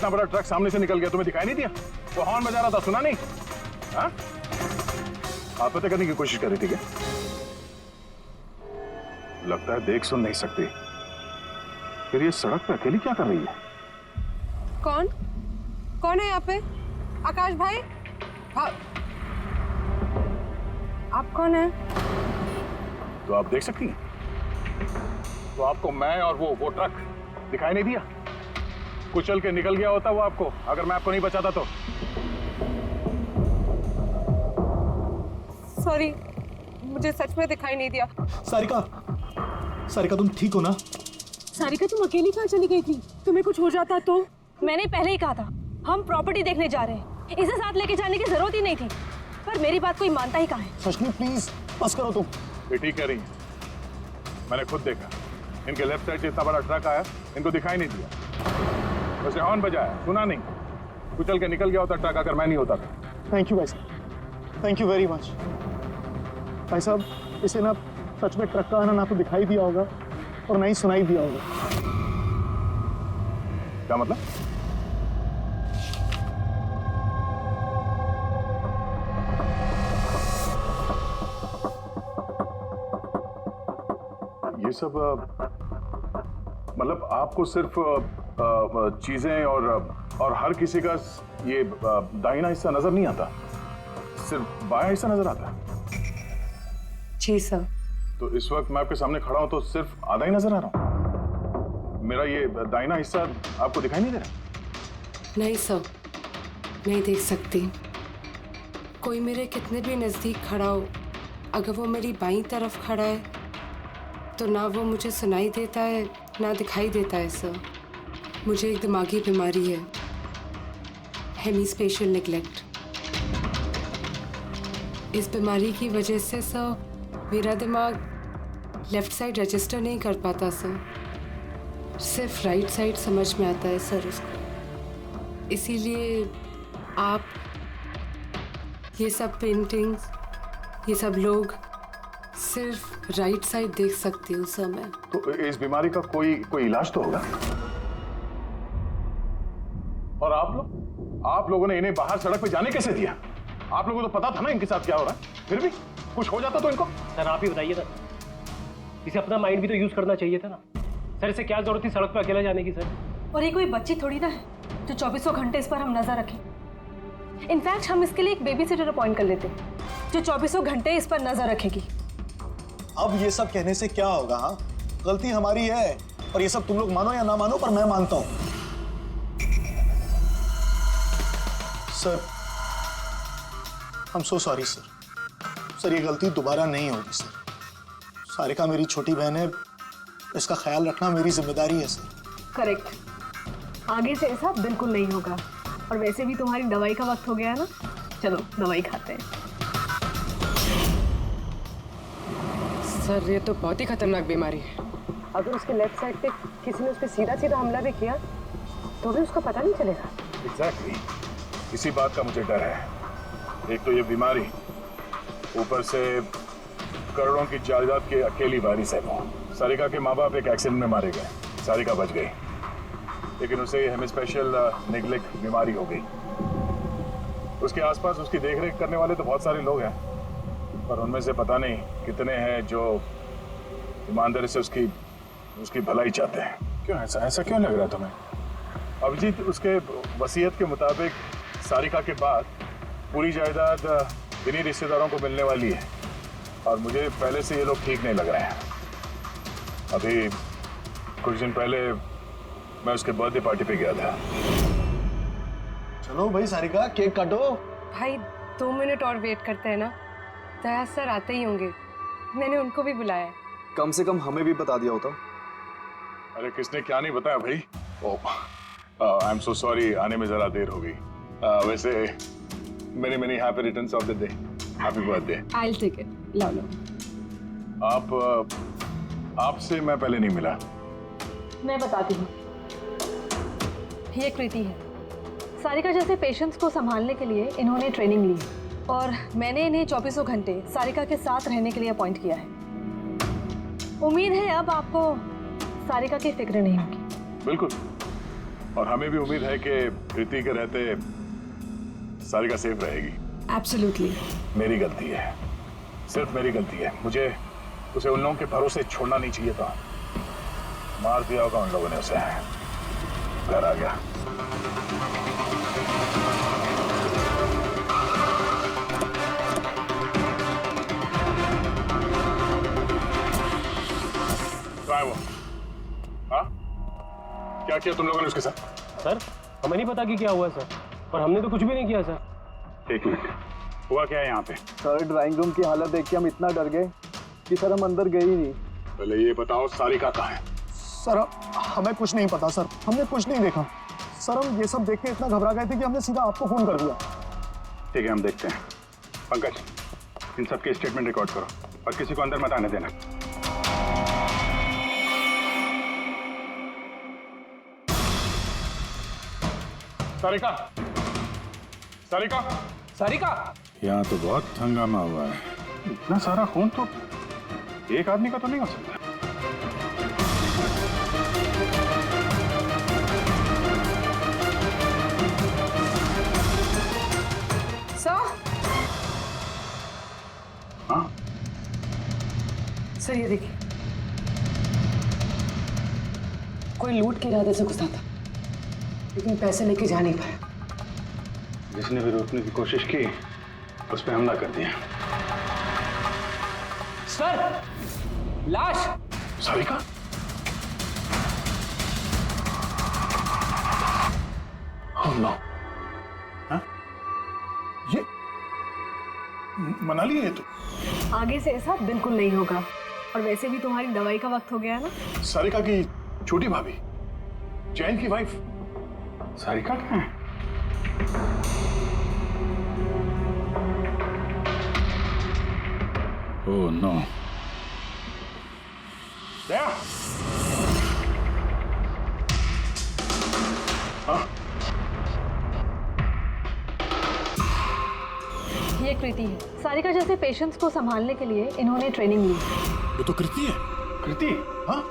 इतना बड़ा ट्रक सामने से निकल गया, तुम्हें दिखाई नहीं दिया? वो हॉर्न बजा रहा था, सुना नहीं? हाँ? आप पता करने की कोशिश कर रही थी क्या? लगता है देख सुन नहीं सकती। फिर ये सड़क पे अकेली क्या कर रही है? कौन कौन है यहाँ पे? आकाश भाई? आप कौन है? तो आप देख सकती हैं? तो आपको मैं और वो ट्रक दिखाई नहीं दिया? कुचल के निकल गया होता वो आपको, अगर मैं आपको नहीं बचाता तो। सॉरी, मुझे सच में दिखाई नहीं दिया। सारिका, सारिका तुम ठीक हो ना? सारिका तुम अकेली कहाँ चली गई थी? तुम्हें कुछ हो जाता तो? मैंने पहले ही कहा था हम प्रॉपर्टी देखने जा रहे हैं, इसे साथ लेके जाने की जरूरत ही नहीं थी, पर मेरी बात कोई मानता ही कहाँ है। सचनी प्लीज बस करो तुम। ये ठीक कह रही है, मैंने खुद देखा। इनके लेफ्ट साइड से इतना बड़ा ट्रक आया, इनको दिखाई नहीं दिया। उसने हॉर्न बजाया, सुना नहीं। कुचल के निकल गया होता ट्रक अगर मैं नहीं होता तो। थैंक यू भाई साहब, थैंक यू वेरी मच। भाई साहब इसे ना सच में ट्रक का आना ना तो दिखाई दिया होगा और ना ही सुनाई दिया होगा। क्या मतलब? ये सब मतलब आपको सिर्फ चीजें और हर किसी का ये दाहिना हिस्सा नजर नहीं आता, सिर्फ बायां हिस्सा नजर आता है? जी सर। तो इस वक्त मैं आपके सामने खड़ा हूं तो सिर्फ आधा ही नजर आ रहा हूं? मेरा ये दाहिना हिस्सा आपको दिखाई नहीं दे रहा? नहीं सर, नहीं देख सकती। कोई मेरे कितने भी नज़दीक खड़ा हो, अगर वो मेरी बाईं तरफ खड़ा है तो ना वो मुझे सुनाई देता है ना दिखाई देता है सर। मुझे एक दिमागी बीमारी है, हेमीस्पेशियल नेग्लेक्ट। इस बीमारी की वजह से सर मेरा दिमाग लेफ़्ट साइड रजिस्टर नहीं कर पाता सर, सिर्फ राइट साइड समझ में आता है सर उसको। इसीलिए आप ये सब पेंटिंग्स, ये सब लोग सिर्फ राइट साइड देख सकती हूँ सर मैं। तो इस बीमारी का कोई इलाज तो होगा? और आप लोगों ने इन्हें बाहर सड़क पे जाने कैसे दिया? आप लोगों को तो पता था ना इनके साथ क्या हो रहा है, फिर भी कुछ हो जाता तो इनको। सर आप ही बताइए ना, इसे अपना माइंड भी तो यूज करना चाहिए था ना सर। इसे क्या जरूरत थी सड़क पे अकेला जाने की सर? और ये कोई बच्ची थोड़ी ना है जो 24 घंटे इस पर हम नजर रखें। इनफैक्ट हम इसके लिए एक बेबी सिटर अपॉइंट कर लेते जो 24 घंटे इस पर नजर रखेगी। अब ये सब कहने से क्या होगा? हाँ, गलती हमारी है और ये सब तुम लोग मानो या ना मानो पर मैं मानता हूं। Sir I am so sorry sir. Sir ये गलती दोबारा नहीं होगी सर। सारिका मेरी छोटी बहन है, इसका ख्याल रखना मेरी जिम्मेदारी है सर। करेक्ट, आगे से ऐसा बिल्कुल नहीं होगा। और वैसे भी तुम्हारी दवाई का वक्त हो गया है ना, चलो दवाई खाते हैं। सर ये तो बहुत ही खतरनाक बीमारी है। अगर उसके लेफ्ट साइड पे किसी ने उस पर सीधा सीधा हमला भी किया तो भी उसका पता नहीं चलेगा। एग्जैक्टली, इसी बात का मुझे डर है। एक तो ये बीमारी, ऊपर से करोड़ों की जायदाद की अकेली वारिस है वो। सारिका के माँ बाप एक एक्सीडेंट में मारे गए, सारिका बच गई, लेकिन उसे हेमीस्पेशियल नेग्लेक्ट बीमारी हो गई। उसके आसपास उसकी देखरेख करने वाले तो बहुत सारे लोग हैं, पर उनमें से पता नहीं कितने हैं जो ईमानदारी से उसकी भलाई चाहते हैं। क्यों ऐसा क्यों लग रहा है तुम्हें? अभिजीत, उसके वसीयत के मुताबिक सारिका के बाद पूरी जायदाद इन्हीं रिश्तेदारों को मिलने वाली है, और मुझे पहले से ये लोग ठीक नहीं लग रहे हैं। अभी कुछ दिन पहले मैं उसके बर्थडे पार्टी पे गया था। चलो भाई सारिका, केक काटो। भाई 2 मिनट और वेट करते हैं ना, दया सर आते ही होंगे। मैंने उनको भी बुलाया। कम से कम हमें भी बता दिया होता। अरे किसने क्या नहीं बताया भाई। आई एम सो सॉरी, आने में जरा देर हो गई। वैसे many happy returns of the day, happy birthday. I will take it. लो लो। आपसे मैं पहले नहीं मिला। मैं बताती हूँ, ये कृति है। सारिका जैसे पेशेंट्स को संभालने के लिए इन्होंने ट्रेनिंग ली है, और मैंने इन्हें 24 घंटे सारिका के साथ रहने के लिए अपॉइंट किया है। उम्मीद है अब आपको सारिका की फिक्र नहीं होगी। बिल्कुल, और हमें भी उम्मीद है कि कृति के रहते सारिका सेफ रहेगी। एब्सोल्युटली। मेरी गलती है, सिर्फ मेरी गलती है। मुझे उसे उन लोगों के भरोसे छोड़ना नहीं चाहिए था। मार दिया होगा उन लोगों ने उसे। घर आ गया। कहाँ है वो? हाँ? क्या किया तुम लोगों ने उसके साथ? सर हमें नहीं पता कि क्या हुआ सर, और हमने तो कुछ भी नहीं किया सर। एक मिनट, हुआ क्या है यहाँ पे? सर ड्राइंग रूम की हालत देख के हम इतना डर गए कि सर हम अंदर गए ही नहीं। पहले ये बताओ सारिका कहाँ है? सर हमें कुछ नहीं पता सर, हमने कुछ नहीं देखा सर। हम ये सब देख के इतना घबरा गए थे कि हमने सीधा आपको फोन कर दिया। ठीक है, हम देखते हैं। पंकज, इन सबके स्टेटमेंट रिकॉर्ड करो और किसी को अंदर मत आने देना। सारिका, सारिका, सारिका! यहाँ तो बहुत हंगामा हुआ है। इतना सारा खून तो एक आदमी का तो नहीं हो सकता। हाँ? सर ये देखिए, कोई लूट के इरादे से घुसा था, लेकिन पैसे लेके जा नहीं पाया। जिसने भी रोकने की कोशिश की उस पर हमला कर दिया। सर लाश! सारिका? Oh no! हाँ? ये मनाली है तो? आगे से ऐसा बिल्कुल नहीं होगा, और वैसे भी तुम्हारी दवाई का वक्त हो गया है ना। सारिका की छोटी भाभी, जैन की वाइफ। सारिका कहाँ है? Oh no! दया! हाँ? ये कृति है। सारिका जैसे पेशेंट्स को संभालने के लिए इन्होंने ट्रेनिंग ली। ये तो कृति है। कृति? हाँ?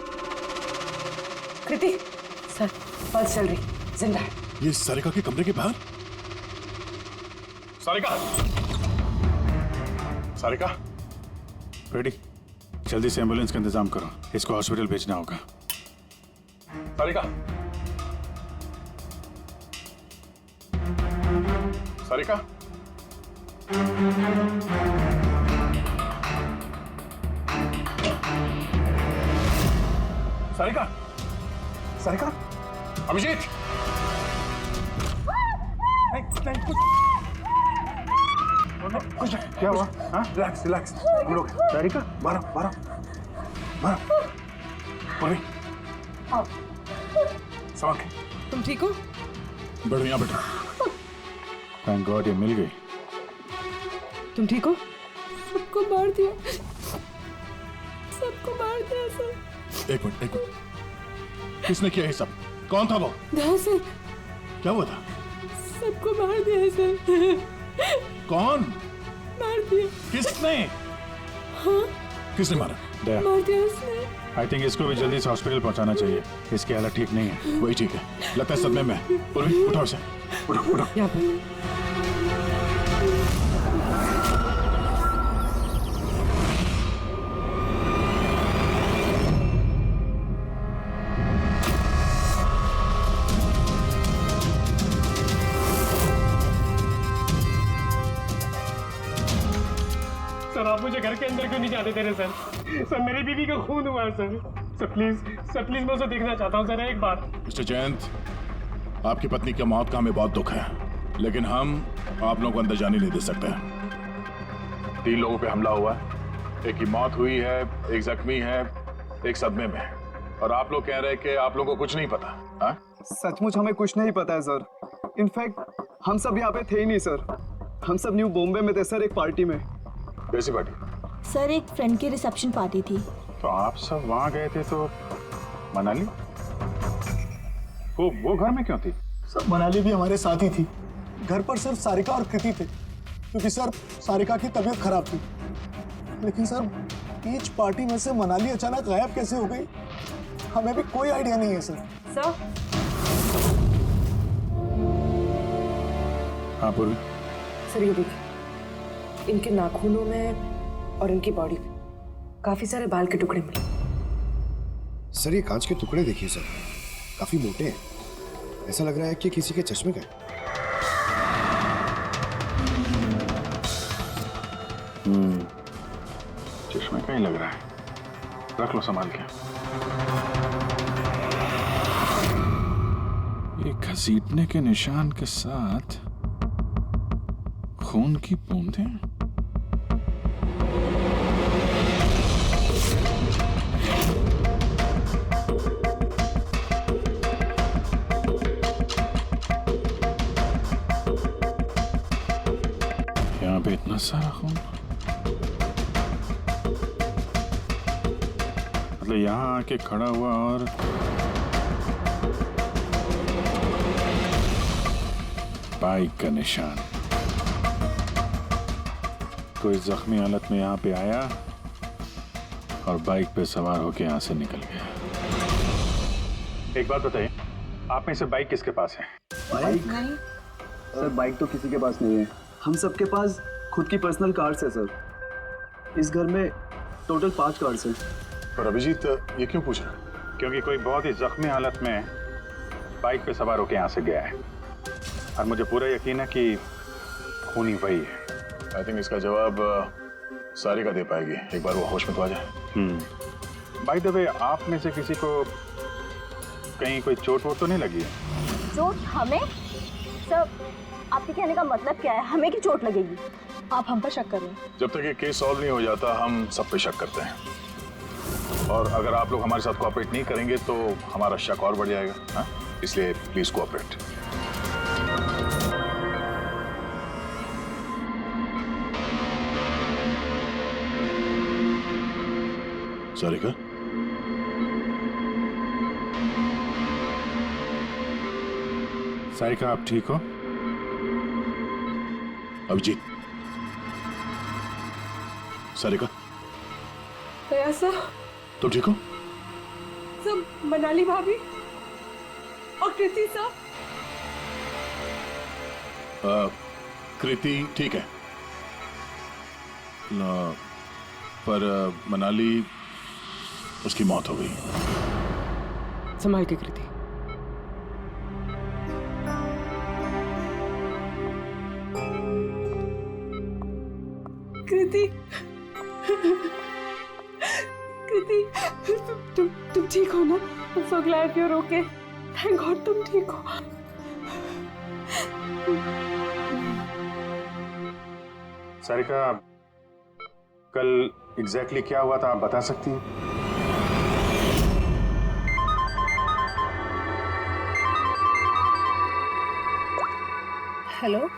कृति, सर पल्स चल रही, जिंदा है। ये सारिका के कमरे के बाहर? सारिका! सारिका? रेडी? जल्दी से एम्बुलेंस का इंतजाम करो, इसको हॉस्पिटल भेजना होगा। सारिका! सारिका? सारिका? सारिका? अभिजीत! नहीं, कुछ क्या हुआ? हाँ? Relax, relax. हम लोग सारिका, बारह। पूर्वी, संभाल के। तुम ठीक हो? बैठो यहाँ बैठो। थैंक गॉड ये मिल गई। तुम ठीक हो? सबको मार दिया, सबको मार दिया सर। एक मिनट। किसने किया ये सब? कौन था वो? दया सर, क्या हुआ था? सबको मार दिया सर। कौन? मार दिया। किसने? हाँ, किसने मारा? दया। मार दिया उसने। आई थिंक इसको भी जल्दी से हॉस्पिटल पहुंचाना चाहिए। इसकी हालत ठीक नहीं है। वही ठीक है, लगता है सदमे में। पूर्वी उठाओ इसे, उठो। यहाँ पर सर आप मुझे घर के अंदर क्यों नहीं जाने दे रहे सर मेरी बीवी का खून हुआ है सर प्लीज मैं उसे देखना चाहता हूँ सर एक बार। मिस्टर जयंत, आपकी पत्नी की मौत का हमें बहुत दुख है, लेकिन हम आप लोगों को अंदर जाने नहीं दे सकते। 3 लोगों पे हमला हुआ है, एक की मौत हुई है, एक जख्मी है, एक सदमे में, और आप लोग कह रहे हैं कि आप लोगों को कुछ नहीं पता। हाँ? सचमुच हमें कुछ नहीं पता है सर। इनफैक्ट हम सब यहाँ पे थे ही नहीं सर। हम सब न्यू बॉम्बे में थे सर, एक पार्टी में। कैसी पार्टी? सर एक फ्रेंड की रिसेप्शन पार्टी थी। तो आप सब वहां गए थे, तो मनाली वो घर में क्यों थी? सर मनाली भी हमारे साथ ही थी। घर पर सिर्फ सारिका और कृति थे, क्योंकि सर सारिका की तबीयत खराब थी। लेकिन सर बीच पार्टी में से मनाली अचानक गायब कैसे हो गई, हमें भी कोई आइडिया नहीं है सर। सर हाँ पूर्वी, सर ये देखिए, इनके नाखूनों में और इनकी बॉडी पे काफी सारे बाल के टुकड़े मिले। सर ये कांच के टुकड़े देखिए सर, काफी मोटे हैं। ऐसा लग रहा है कि किसी के चश्मे का है। चश्मे का ही लग रहा है। रख लो संभाल के। ये घसीटने के निशान के साथ खून की बूंदें। यहाँ पे इतना सारा खून, मतलब यहाँ आके खड़ा हुआ और बाइक का निशान। कोई जख्मी हालत में यहाँ पे आया और बाइक पे सवार होके यहाँ से निकल गया। एक बात बताइए, आप में से बाइक किसके पास है? बाइक नहीं सर, बाइक तो किसी के पास नहीं है। हम सबके पास खुद की पर्सनल कार्स है सर। इस घर में टोटल 5 कार्स हैं। पर अभिजीत ये क्यों पूछ रहा है? क्योंकि कोई बहुत ही जख्मी हालत में बाइक पे सवार होकर यहाँ से गया है और मुझे पूरा यकीन है कि खूनी वही है। आई थिंक इसका जवाब सारिका दे पाएगी, एक बार वो होश में तो आ जाए। बाय द वे, आप में से किसी को कहीं कोई चोट वोट तो नहीं लगी है? चोट हमें? सर आपके कहने का मतलब क्या है? हमें की चोट लगेगी? आप हम पर शक कर रहे हैं? जब तक ये केस सॉल्व नहीं हो जाता हम सब पे शक करते हैं, और अगर आप लोग हमारे साथ कोऑपरेट नहीं करेंगे तो हमारा शक और बढ़ जाएगा। हाँ, इसलिए प्लीज कोऑपरेट। सारिका, सारिका आप ठीक हो? अभिजीत, सारिका दया सर, तुम ठीक हो? सब मनाली भाभी और कृति सर। कृति ठीक है पर मनाली, उसकी मौत हो गई। संभाल के कृति। कृति, कृति, तुम ठीक हो ना? I'm so glad you're okay. Thank God तुम ठीक हो। सारिका, कल एग्जैक्टली क्या हुआ था आप बता सकती हैं? हेलो,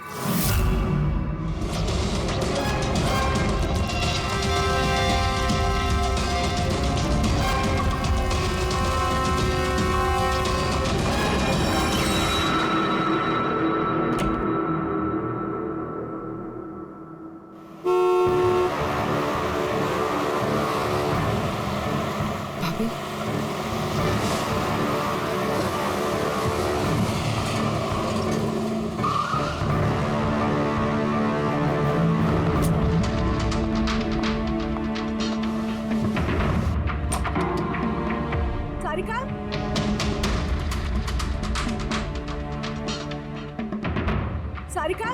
सारिका, सारिका,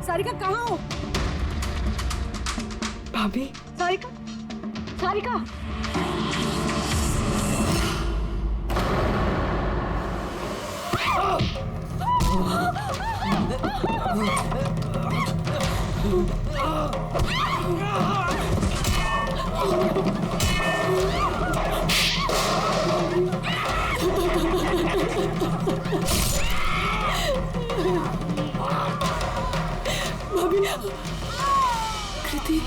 सारिका कहाँ हो? भाभी, सारिका, सारिका, भाभी, कृति,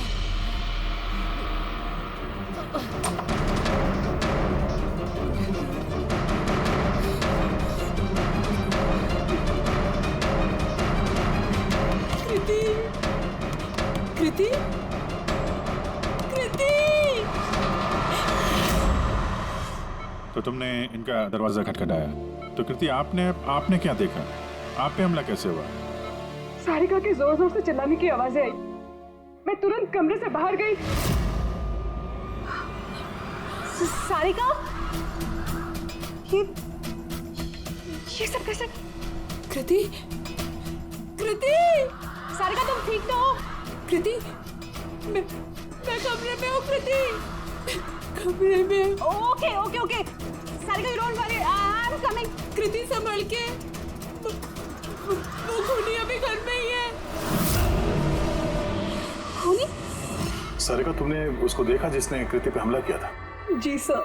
कृति, कृति, कृति। तो तुमने इनका दरवाजा खटखटाया, तो कृति आपने क्या देखा? आप पे हमला कैसे हुआ? सारिका के जोर जोर से चिल्लाने की आवाजें आई। मैं तुरंत कमरे से बाहर गई। सारिका, ये सब कैसे? कृति, कृति, सारिका तुम ठीक तो हो? कृति, मैं कमरे में हूँ कृति, कमरे में। Okay okay okay Sarika, you don't worry, I am coming. Kriti संभल के, वो खूनी अभी घर में ही है। खूनी? सारिका, तुमने उसको देखा जिसने कृति पे हमला किया था? जी सर,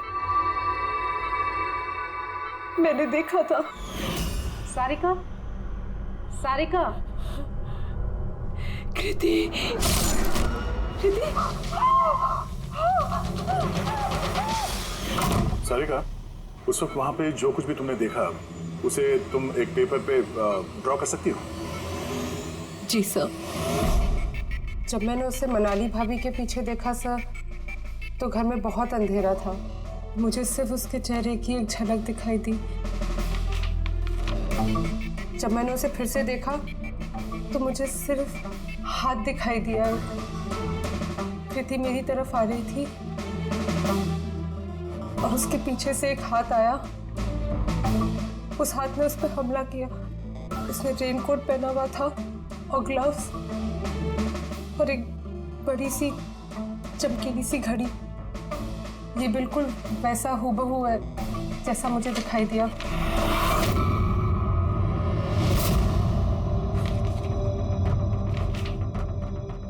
मैंने देखा था। सारिका, सारिका, कृति, कृति, सारिका, उस वक्त वहां पे जो कुछ भी तुमने देखा उसे तुम एक पेपर पे ड्रॉ कर सकती हो? जी सर। जब मैंने उसे मनाली भाभी के पीछे देखा सर, तो घर में बहुत अंधेरा था। मुझे सिर्फ उसके चेहरे की एक झलक दिखाई दी। जब मैंने उसे फिर से देखा तो मुझे सिर्फ हाथ दिखाई दिया। कृति मेरी तरफ आ रही थी और उसके पीछे से एक हाथ आया। उस हाथ ने उस पर हमला किया। उसने रेनकोट पहना हुआ था और ग्लव्स और एक बड़ी सी चमकीली सी घड़ी। ये बिल्कुल वैसा हूबहू है जैसा मुझे दिखाई दिया।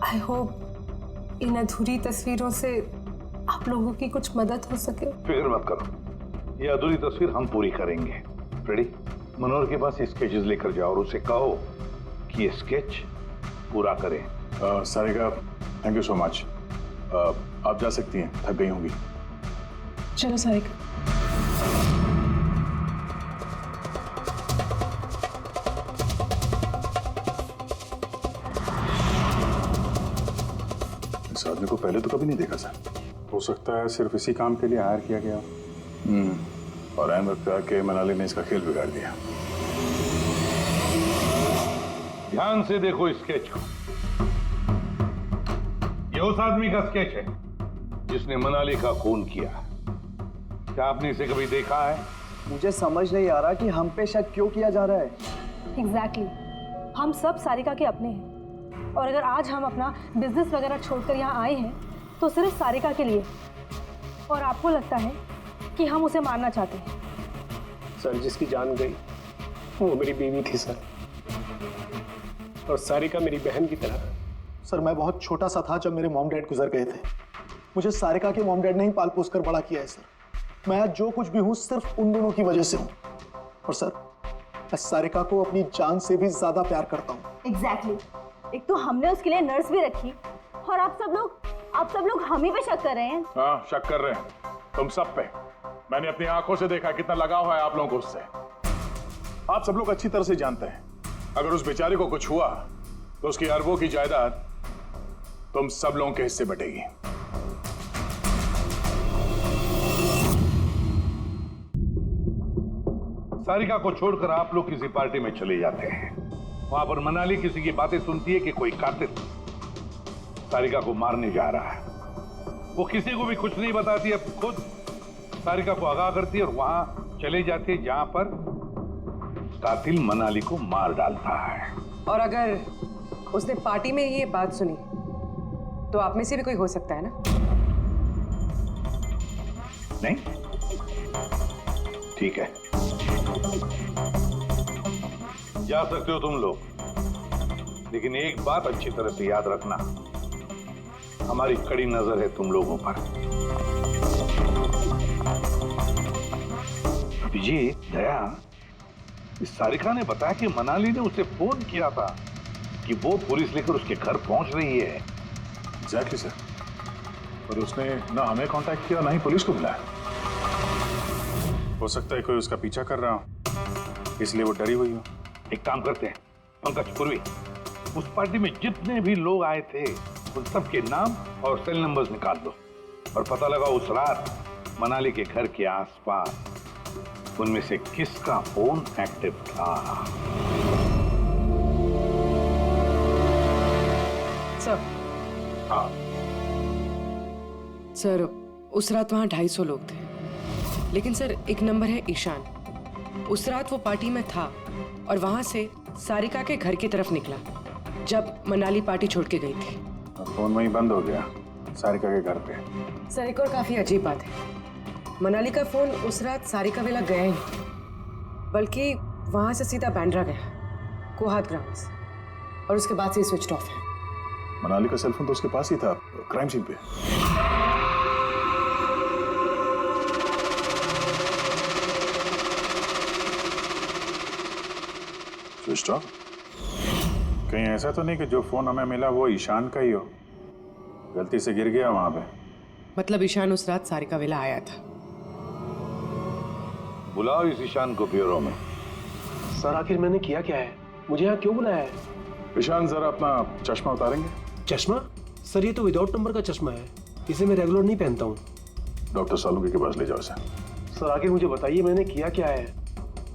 आई होप इन अधूरी तस्वीरों से आप लोगों की कुछ मदद हो सके। फिक्र मत करो, ये अधूरी तस्वीर हम पूरी करेंगे। फ्रेडी, मनोहर के पास स्केचेस लेकर जाओ और उसे कहो कि ये स्केच पूरा करें। Sarika, thank you so much. आप जा सकती हैं, थक गई होंगी। चलो सारिका। इस आदमी को पहले तो कभी नहीं देखा सर। हो सकता है सिर्फ इसी काम के लिए हायर किया गया। और ऐन वक्त आके मनाली ने इसका खेल बिगाड़ दिया। ध्यान से देखो इस स्केच को। ये उस आदमी का स्केच है जिसने मनाली का खून किया। क्या आपने इसे कभी देखा है? मुझे समझ नहीं आ रहा कि हम पे शक क्यों किया जा रहा है। एग्जैक्टली, हम सब सारिका के अपने हैं और अगर आज हम अपना बिजनेस वगैरह छोड़कर यहाँ आए हैं तो सिर्फ सारिका के लिए। और आपको लगता है कि हम उसे मारना चाहते हैं? सर, जिसकी जान गई वो मेरी बीवी थी सर, और सारिका मेरी बहन की तरह। सर, मैं बहुत छोटा सा था जब मेरे मॉम डैड गुजर गए थे। मुझे सारिका के मॉम डैड ने ही पाल पोस कर बड़ा किया है सर। मैं आज जो कुछ भी हूँ सिर्फ उन दोनों की वजह से हूँ। और सर, मैं सारिका को अपनी जान से भी ज्यादा प्यार करता हूँ। एग्जैक्टली, एक तो हमने उसके लिए नर्स भी रखी और आप सब लोग हम ही पे शक कर रहे हैं। हाँ, शक कर रहे हैं तुम सब पे। मैंने अपनी आंखों से देखा कितना लगाव है आप लोगों को उससे। आप सब लोग अच्छी तरह से जानते हैं अगर उस बेचारे को कुछ हुआ तो उसकी अरबों की जायदाद तुम सब लोगों के हिस्से बटेगी। सारिका को छोड़कर आप लोग किसी पार्टी में चले जाते हैं। वहां पर मनाली किसी की बातें सुनती है कि कोई कातिल सारिका को मारने जा रहा है। वो किसी को भी कुछ नहीं बताती, अब खुद सारिका को आगाह करती है और वहां चले जाती है जहां पर कातिल मनाली को मार डालता है। और अगर उसने पार्टी में ये बात सुनी तो आप में से भी कोई हो सकता है ना? नहीं? ठीक है, जा सकते हो तुम लोग, लेकिन एक बात अच्छी तरह से याद रखना, हमारी कड़ी नजर है तुम लोगों पर। अभिजीत, दया, इस सारिका ने बताया कि मनाली ने उसे फोन किया था कि वो पुलिस लेकर उसके घर पहुंच रही है। एग्जैक्टली सर, पर उसने ना हमें कांटेक्ट किया ना ही पुलिस को बुलाया। हो सकता है कोई उसका पीछा कर रहा हो, इसलिए वो डरी हुई हो। एक काम करते हैं पंकज, पूर्वी, उस पार्टी में जितने भी लोग आए थे उन सबके नाम और सेल नंबर्स निकाल दो और पता लगा उस रात मनाली के घर के आसपास उनमें से किसका फोन एक्टिव था। सर। हाँ, सर उस रात वहाँ 250 लोग थे, लेकिन सर एक नंबर है ईशान। उस रात वो पार्टी में था और वहाँ से सारिका के घर की तरफ निकला जब मनाली पार्टी छोड़ के गई थी। फोन वहीं बंद हो गया सारिका के घर पे। सर एक और काफी अजीब बात है, मनाली का फोन उस रात सारिका विला गया ही नहीं, बल्कि वहाँ से सीधा बांद्रा गया, कोहात ग्राउंड्स, और उसके बाद से स्विच ऑफ है। मनाली का सेल फोन तो उसके पास ही था क्राइम सीन पे। Switch off? कहीं ऐसा तो नहीं कि जो फोन हमें मिला वो ईशान का ही हो, गलती से गिर गया वहां पे? मतलब ईशान उस रात सारिका विला आया था। बुलाओ इस ईशान को ब्यूरो में। सर आखिर मैंने किया क्या है, मुझे यहाँ क्यों बुलाया है? ईशान जरा अपना चश्मा उतारेंगे? चश्मा? सर ये तो विदाउट नंबर का चश्मा है, इसे मैं रेगुलर नहीं पहनता हूँ। डॉक्टर सालुंकी के पास ले जाओ इसे। सर आखिर मुझे बताइए मैंने किया क्या है?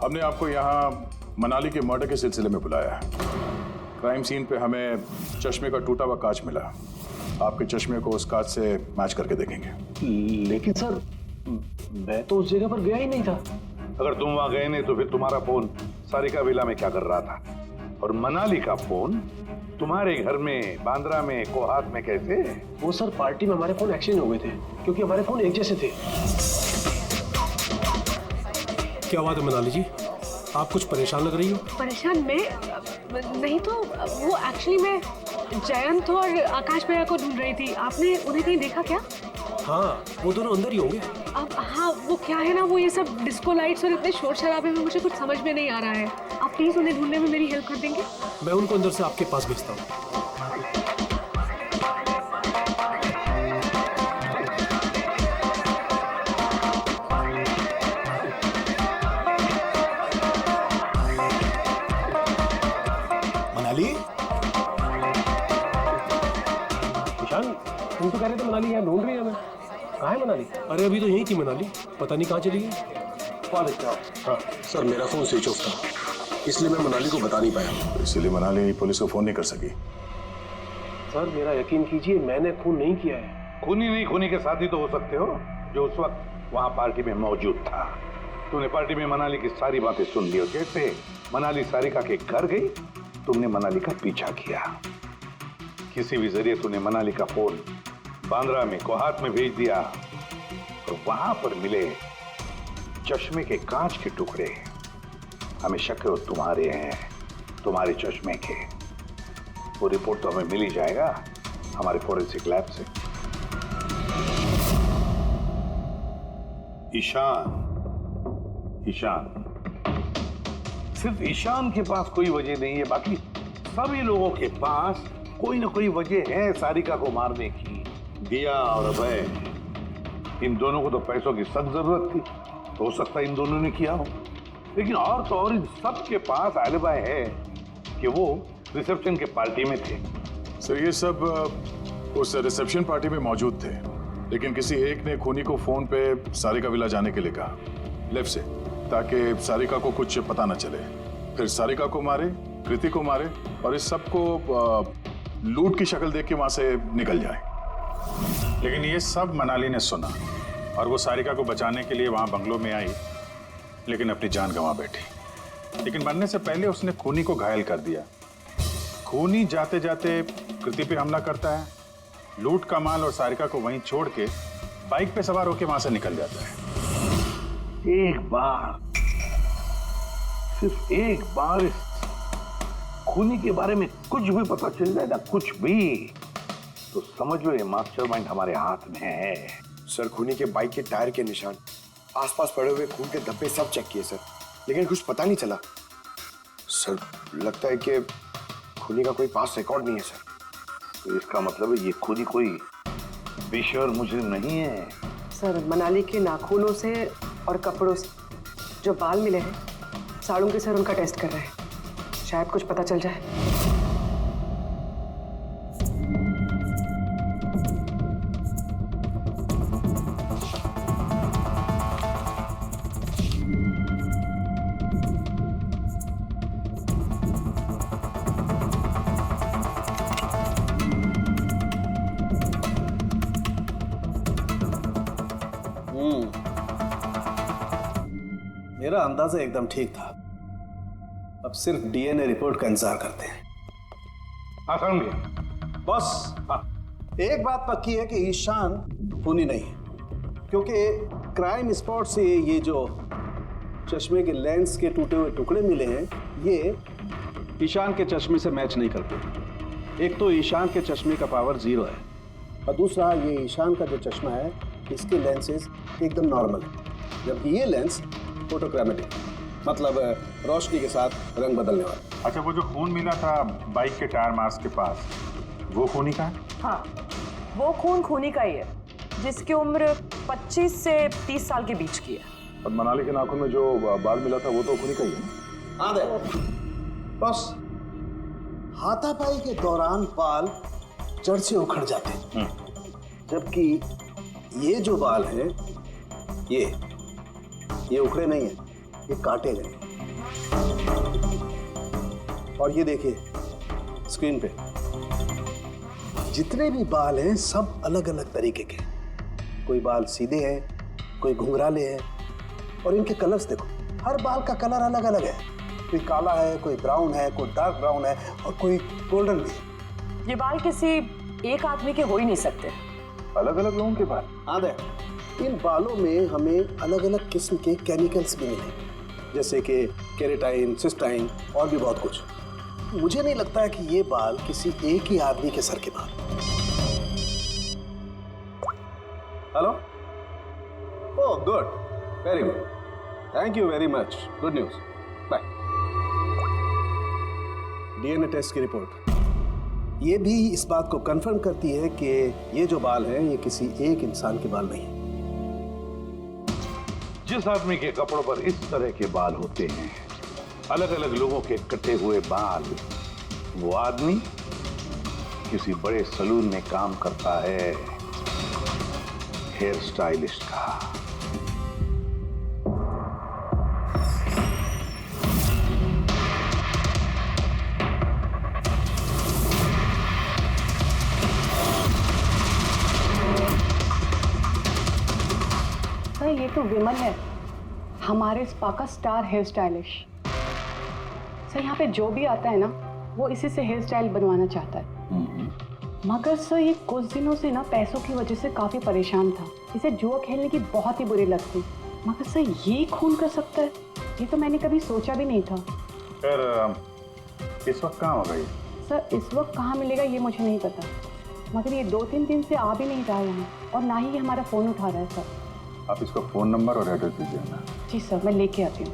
हमने आपको यहाँ मनाली के मर्डर के सिलसिले में बुलाया है। क्राइम सीन पे हमें चश्मे का टूटा हुआ कांच मिला, आपके चश्मे को उस कांच से मैच करके देखेंगे। लेकिन सर मैं तो उस जगह पर गया ही नहीं था। अगर तुम वहां गए नहीं तो फिर तुम्हारा फोन सारिका विला में क्या कर रहा था? और मनाली का फोन तुम्हारे घर में, बांद्रा में, कोहात में कैसे? वो सर पार्टी में हमारे फोन एक्सचेंज हो गए थे, क्योंकि हमारे फोन एक जैसे थे। क्या बात है मनाली जी, आप कुछ परेशान लग रही हो? परेशान मैं नहीं तो वो एक्चुअली मैं जयंत और आकाश भैया को ढूंढ रही थी। आपने उन्हें कहीं देखा क्या? हाँ वो दोनों अंदर ही होंगे। अब हाँ वो क्या है ना, वो ये सब डिस्को लाइट्स और इतने शोर शराबे में मुझे कुछ समझ में नहीं आ रहा है। आप प्लीज उन्हें ढूंढने में मेरी हेल्प कर देंगे? मैं उनको अंदर से आपके पास भेजता हूँ। मनाली, ईशान तुम तो कह रहे थे मनाली यहाँ ढूंढ रही है हमें, कहाँ है मनाली? अरे अभी तो यहीं थी मनाली, पता नहीं कहाँ चली गई। हाँ सर, मेरा फोन स्विच ऑफ था, इसलिए मैं मनाली को बता नहीं पाया। इसलिए मनाली पुलिस को फोन नहीं कर सकी। सर मेरा यकीन कीजिए, मैंने खून नहीं किया है। खूनी नहीं, खूनी के साथी तो हो सकते हो जो उस वक्त वहां पार्टी में मौजूद था। तूने पार्टी में मनाली की सारी बातें सुन ली और जैसे मनाली सारिका के घर गई तुमने मनाली का पीछा किया। किसी भी जरिए तूने मनाली का फोन बांद्रा में, कोहात में भेज दिया और वहां पर मिले चश्मे के कांच के टुकड़े हमें शक है वो तुम्हारे हैं, तुम्हारे चश्मे के। वो रिपोर्ट तो हमें मिल ही जाएगा हमारे फोरेंसिक लैब से। ईशान, ईशान, सिर्फ ईशान के पास कोई वजह नहीं है, बाकी सभी लोगों के पास कोई ना कोई वजह है सारिका को मारने की। दिया और अभय, इन दोनों को तो पैसों की सख्त जरूरत थी, तो हो सकता है इन दोनों ने किया हो। लेकिन और तो और इन सब के पास एलिबाई है कि वो रिसेप्शन के पार्टी में थे। सर ये सब उस रिसेप्शन पार्टी में मौजूद थे, लेकिन किसी एक ने खूनी को फोन पे सारिका विला जाने के लिए कहा लेफ्ट से, ताकि सारिका को कुछ पता न चले। फिर सारिका को मारे, कृति को मारे और इस सब को लूट की शक्ल देख के वहां से निकल जाए। लेकिन ये सब मनाली ने सुना और वो सारिका को बचाने के लिए वहां बंगलों में आई, लेकिन अपनी जान गंवा बैठी। लेकिन मरने से पहले उसने खूनी को घायल कर दिया। खूनी जाते जाते कृति पे हमला करता है, लूट का माल और सारिका को वहीं छोड़ के बाइक पे सवार होकर वहां से निकल जाता है। एक बार, सिर्फ एक बार इस खूनी के बारे में कुछ भी पता चल जाए ना, कुछ भी, तो समझ लो ये मास्टरमाइंड हमारे हाथ में है। सर खूनी के बाइक के टायर के निशान, आसपास पड़े हुए खून के धब्बे सब चेक किए सर, लेकिन कुछ पता नहीं चला। सर लगता है कि खूनी का कोई पास रिकॉर्ड नहीं है सर। तो इसका मतलब है ये खूनी कोई पेशेवर मुजरिम नहीं है। सर मनाली के नाखूनों से और कपड़ों से जो बाल मिले हैं, साड़ों के सर उनका टेस्ट कर रहे हैं, शायद कुछ पता चल जाए। मेरा अंदाजा एकदम ठीक था। अब सिर्फ डीएनए रिपोर्ट का इंतजार करते हैं। हाँ समझ गया। बॉस, एक बात पक्की है कि ईशान खूनी नहीं है, क्योंकि क्राइम स्पॉट से ये जो चश्मे के लेंस के टूटे हुए टुकड़े मिले हैं, ये ईशान के चश्मे से मैच नहीं करते। एक तो ईशान के चश्मे का पावर 0 है, और दूसरा ये ईशान का जो चश्मा है इसके लेंसेज एकदम नॉर्मल है, जबकि ये लेंस फोटोक्रोमेटिक, मतलब रोशनी के साथ रंग बदलने वाला। अच्छा, वो जो खून मिला था बाइक के टायर मार्क्स के पास, वो खूनी का है? हाँ, वो खून खूनी का ही है, जिसकी उम्र 25 से 30 साल के बीच की है। और मनाली के नाखून में जो बाल मिला था वो तो खूनी का ही है। हाँ दे बस, हाथापाई के दौरान बाल जड़ से उखड़ जाते हैं, जबकि ये जो बाल हैं ये उखड़े नहीं हैं, ये काटे गए। और ये देखिए स्क्रीन पे जितने भी बाल हैं सब अलग अलग तरीके के। कोई बाल सीधे हैं, कोई घुंघराले हैं, और इनके कलर्स देखो, हर बाल का कलर अलग अलग है। कोई काला है, कोई ब्राउन है, कोई डार्क ब्राउन है, और कोई गोल्डन भी है। ये बाल किसी एक आदमी के हो ही नहीं सकते। अलग अलग लोगों के बाल? हाँ दे, इन बालों में हमें अलग अलग किस्म के केमिकल्स भी मिले, जैसे कि केराटिन, सिस्टाइन और भी बहुत कुछ। मुझे नहीं लगता है कि ये बाल किसी एक ही आदमी के सर के बाल। Hello, oh good, very good, thank you very much, good news, bye. DNA test की रिपोर्ट ये भी इस बात को कंफर्म करती है कि ये जो बाल हैं ये किसी एक इंसान के बाल नहीं है। जिस आदमी के कपड़ों पर इस तरह के बाल होते हैं, अलग अलग लोगों के कटे हुए बाल, वो आदमी किसी बड़े सलून में काम करता है, हेयर स्टाइलिस्ट का। सर ये तो विमल है, हमारे स्पा का स्टार हेयर स्टाइलिश। सर यहाँ पे जो भी आता है ना, वो इसी से हेयर स्टाइल बनवाना चाहता है। मगर सर ये कुछ दिनों से ना पैसों की वजह से काफी परेशान था। इसे जुआ खेलने की बहुत ही बुरी लत थी। मगर सर ये खून कर सकता है, ये तो मैंने कभी सोचा भी नहीं था। फिर इस वक्त कहाँ होगा ये? सर इस वक्त कहाँ मिलेगा ये मुझे नहीं पता, मगर ये 2-3 दिन से आ भी नहीं रहा है यहाँ, और ना ही ये हमारा फोन उठा रहा है। सर आप इसको फोन नंबर और एड्रेस दीजिए ना। जी सर, मैं लेके आती हूँ।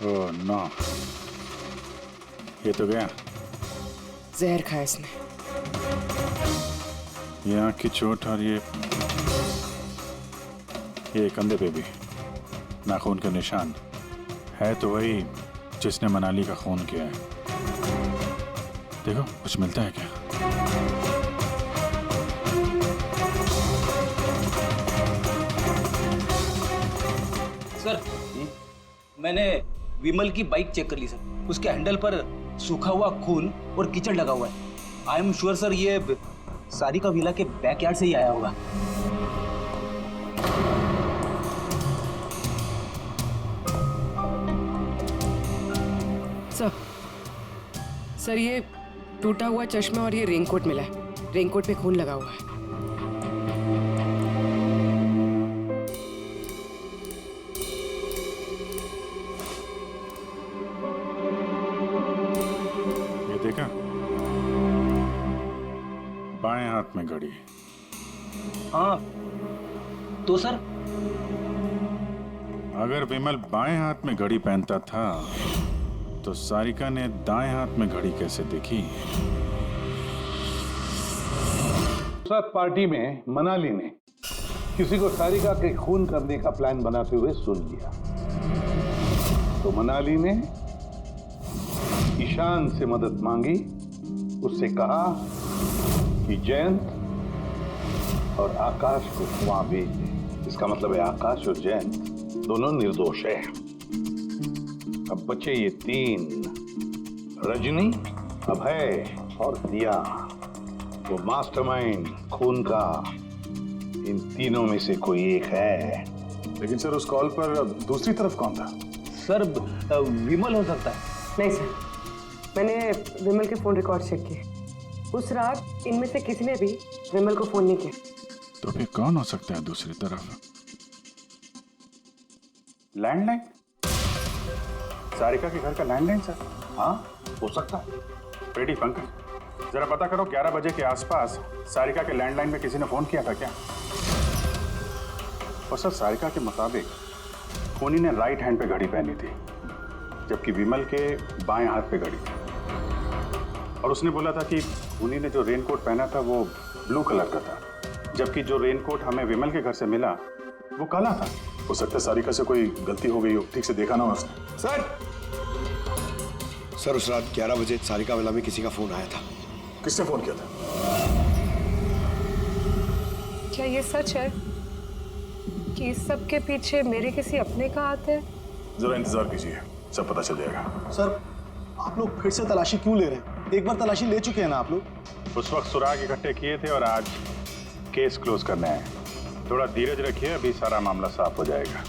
ओह नो, ये तो गया। जहर खाया इसने। ये आँख की चोट और ये कंधे पे भी नाखून के निशान है, तो वही जिसने मनाली का खून किया है। देखो कुछ मिलता है क्या? सर मैंने विमल की बाइक चेक कर ली सर, उसके हैंडल पर सूखा हुआ खून और कीचड़ लगा हुआ है। आई एम श्योर सर ये सारिका विला के बैकयार्ड से ही आया होगा। सर ये टूटा हुआ चश्मा और ये रेनकोट मिला है। रेनकोट पे खून लगा हुआ है। ये देखा, बाएं हाथ में घड़ी। हाँ तो सर अगर विमल बाएं हाथ में घड़ी पहनता था तो सारिका ने दाएं हाथ में घड़ी कैसे देखी? साथ पार्टी में मनाली ने किसी को सारिका के खून करने का प्लान बनाते हुए सुन लिया, तो मनाली ने ईशान से मदद मांगी। उससे कहा कि जयंत और आकाश को वहां भेज दे। इसका मतलब है आकाश और जैन दोनों निर्दोष है। अब बचे ये 3, रजनी, अभय और दिया। वो मास्टरमाइंड खून का इन तीनों में से कोई एक है। लेकिन सर उस कॉल पर दूसरी तरफ कौन था? सर विमल हो सकता है। नहीं सर, मैंने विमल के फोन रिकॉर्ड चेक किए। उस रात इनमें से किसी ने भी विमल को फोन नहीं किया। तो फिर कौन हो सकता है दूसरी तरफ? लैंडलाइन? सारिका के घर का लैंडलाइन सर? हाँ, हो सकता है। रेडी पंकज, जरा पता करो 11 बजे के आसपास सारिका के लैंडलाइन में किसी ने फोन किया था क्या? और सर सारिका के मुताबिक खूनी ने राइट हैंड पे घड़ी पहनी थी, जबकि विमल के बाएं हाथ पे घड़ी थी। और उसने बोला था कि खूनी ने जो रेनकोट पहना था वो ब्लू कलर का था, जबकि जो रेनकोट हमें विमल के घर से मिला वो काला था। हो सकता है सारिका से कोई गलती हो गई हो, ठीक से देखा ना उसने। सर उस रात 11 बजे सारिका विला में किसी का फोन आया था। किसने फोन किया था? क्या ये सच है कि इस सब के पीछे मेरे किसी अपने का हाथ है? जरा इंतजार कीजिए, सब पता चल जाएगा। सर आप लोग फिर से तलाशी क्यों ले रहे हैं? एक बार तलाशी ले चुके हैं ना आप लोग। उस वक्त सुराग इकट्ठे किए थे और आज केस क्लोज करना है। थोड़ा धीरज रखिए, अभी सारा मामला साफ हो जाएगा।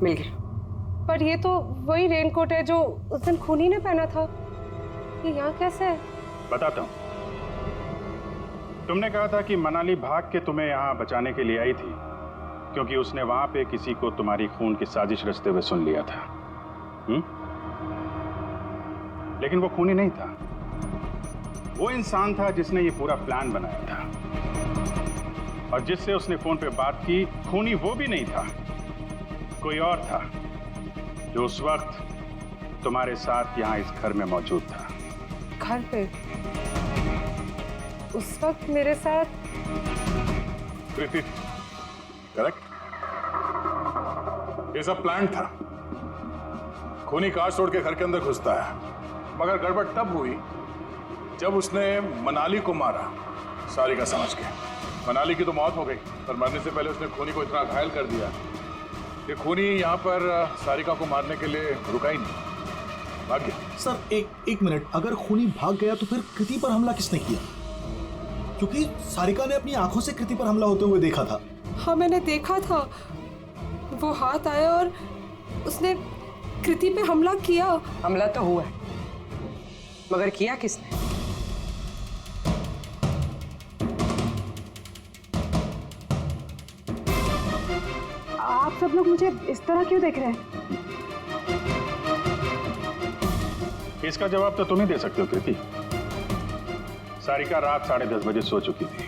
मिल गया। पर ये तो वही रेनकोट है जो उस दिन खूनी ने पहना था। ये यहाँ कैसे है? बताता हूँ। तुमने कहा था कि मनाली भाग के तुम्हें यहाँ बचाने के लिए आई थी, क्योंकि उसने वहां पे किसी को तुम्हारी खून की साजिश रचते हुए सुन लिया था। लेकिन वो खूनी नहीं था, वो इंसान था जिसने ये पूरा प्लान बनाया था। और जिससे उसने फोन पे बात की, खूनी वो भी नहीं था, कोई और था जो उस वक्त तुम्हारे साथ यहाँ इस घर में मौजूद था। घर पे? उस वक्त मेरे साथ? प्रीति, करेक्ट? ये सब प्लान था। खूनी कार छोड़ के घर के अंदर घुसता है, मगर गड़बड़ तब हुई जब उसने मनाली को मारा, सारिका समझ के। मनाली की तो मौत हो गई, पर मरने से पहले उसने खूनी को इतना घायल कर दिया कि खूनी यहाँ पर सारिका को मारने के लिए रुका ही नहीं, भाग गया। सर एक मिनट, अगर खूनी भाग गया तो फिर कृति पर हमला किसने किया? क्योंकि सारिका ने अपनी आंखों से कृति पर हमला होते हुए देखा था। हाँ मैंने देखा था, वो हाथ आया और उसने कृति पे हमला किया। हमला तो हुआ है, मगर किया किसने? आप सब लोग मुझे इस तरह क्यों देख रहे हैं? इसका जवाब तो तुम ही दे सकते हो कृति। सारिका रात 10:30 बजे सो चुकी थी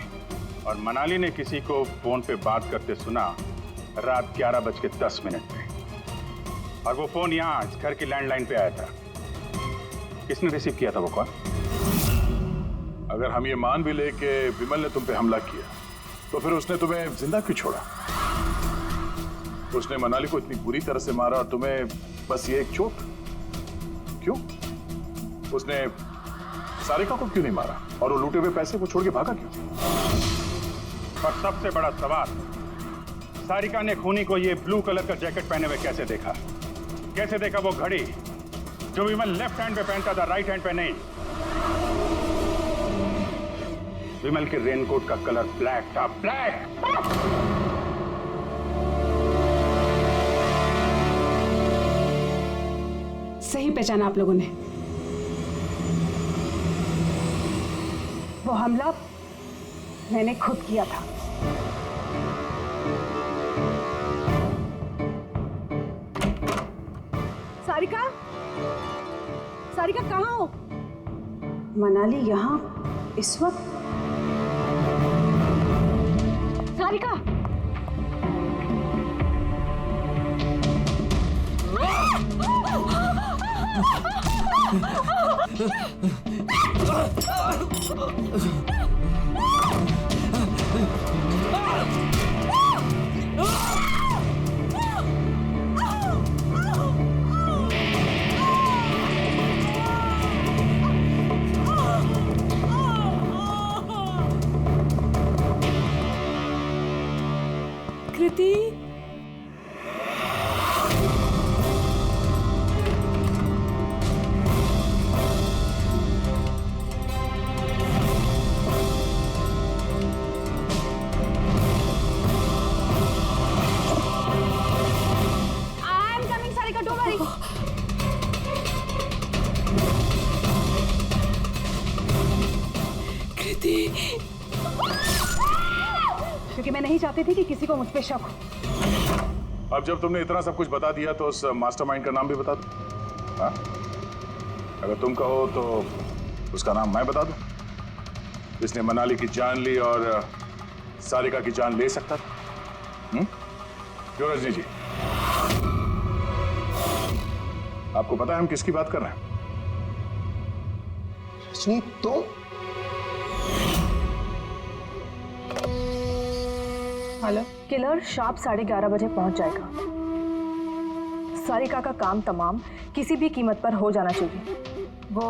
और मनाली ने किसी को फोन पे बात करते सुना रात 11:10 पे, और वो फोन यहाँ इस घर की लैंडलाइन पे आया था। किसने रिसीव किया था वो कॉल? अगर हम ये मान भी ले कि विमल ने तुम पे हमला किया, तो फिर उसने तुम्हें जिंदा क्यों छोड़ा? उसने मनाली को इतनी बुरी तरह से मारा और तुम्हें बस ये एक चोट? क्यों? उसने सारिका को क्यों नहीं मारा और वो लूटे हुए पैसे को छोड़ के भागा क्यों? और सबसे बड़ा सवाल, सारिका ने खूनी को ये ब्लू कलर का जैकेट पहने हुए कैसे देखा? कैसे देखा वो घड़ी जो विमल लेफ्ट हैंड पे पहनता था, राइट हैंड पे नहीं? विमल के रेनकोट का कलर ब्लैक था, ब्लैक। सही पहचाना आप लोगों ने। वो हमला मैंने खुद किया था। सारिका, सारिका कहाँ हो? मनाली यहाँ इस वक्त? सारिका, नहीं चाहती थी कि किसी को मुझ पे शक हो। अब जब तुमने इतना सब कुछ बता दिया तो उस मास्टरमाइंड का नाम भी बता दो। हाँ? अगर तुम कहो तो उसका नाम मैं बता दूं, जिसने मनाली की जान ली और सारिका की जान ले सकता था। क्यों रजनी जी, आपको पता है हम किसकी बात कर रहे हैं? रजनी तो हेलो, किलर शार्प 11:30 बजे पहुंच जाएगा। सारिका का काम तमाम किसी भी कीमत पर हो जाना चाहिए। वो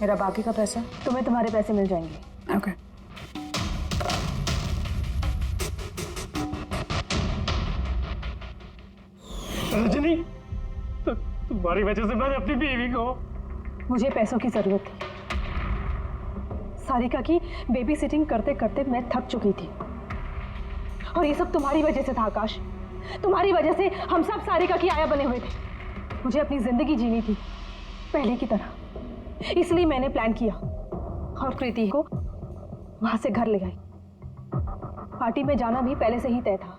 मेरा बाकी का पैसा, तुम्हें तुम्हारे पैसे मिल जाएंगे। ओके। रजनी, तो तुम्हारी वजह से मैंने अपनी बीवी को। मुझे पैसों की जरूरत थी। सारिका की बेबी सिटिंग करते करते मैं थक चुकी थी, और ये सब तुम्हारी वजह से था आकाश। तुम्हारी वजह से हम सब सारिका की आया बने हुए थे। मुझे अपनी जिंदगी जीनी थी पहले की तरह, इसलिए मैंने प्लान किया और कृति को वहां से घर ले आई। पार्टी में जाना भी पहले से ही तय था,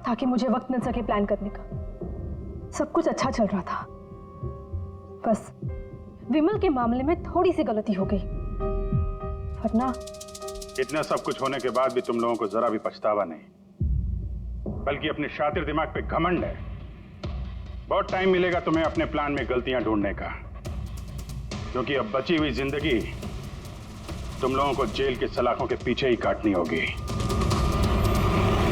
ताकि मुझे वक्त मिल सके प्लान करने का। सब कुछ अच्छा चल रहा था, बस विमल के मामले में थोड़ी सी गलती हो गई, वरना इतना सब कुछ होने के बाद भी तुम लोगों को जरा भी पछतावा नहीं, बल्कि अपने शातिर दिमाग पे घमंड है। बहुत टाइम मिलेगा तुम्हें अपने प्लान में गलतियां ढूंढने का, क्योंकि अब बची हुई जिंदगी तुम लोगों को जेल के सलाखों के पीछे ही काटनी होगी।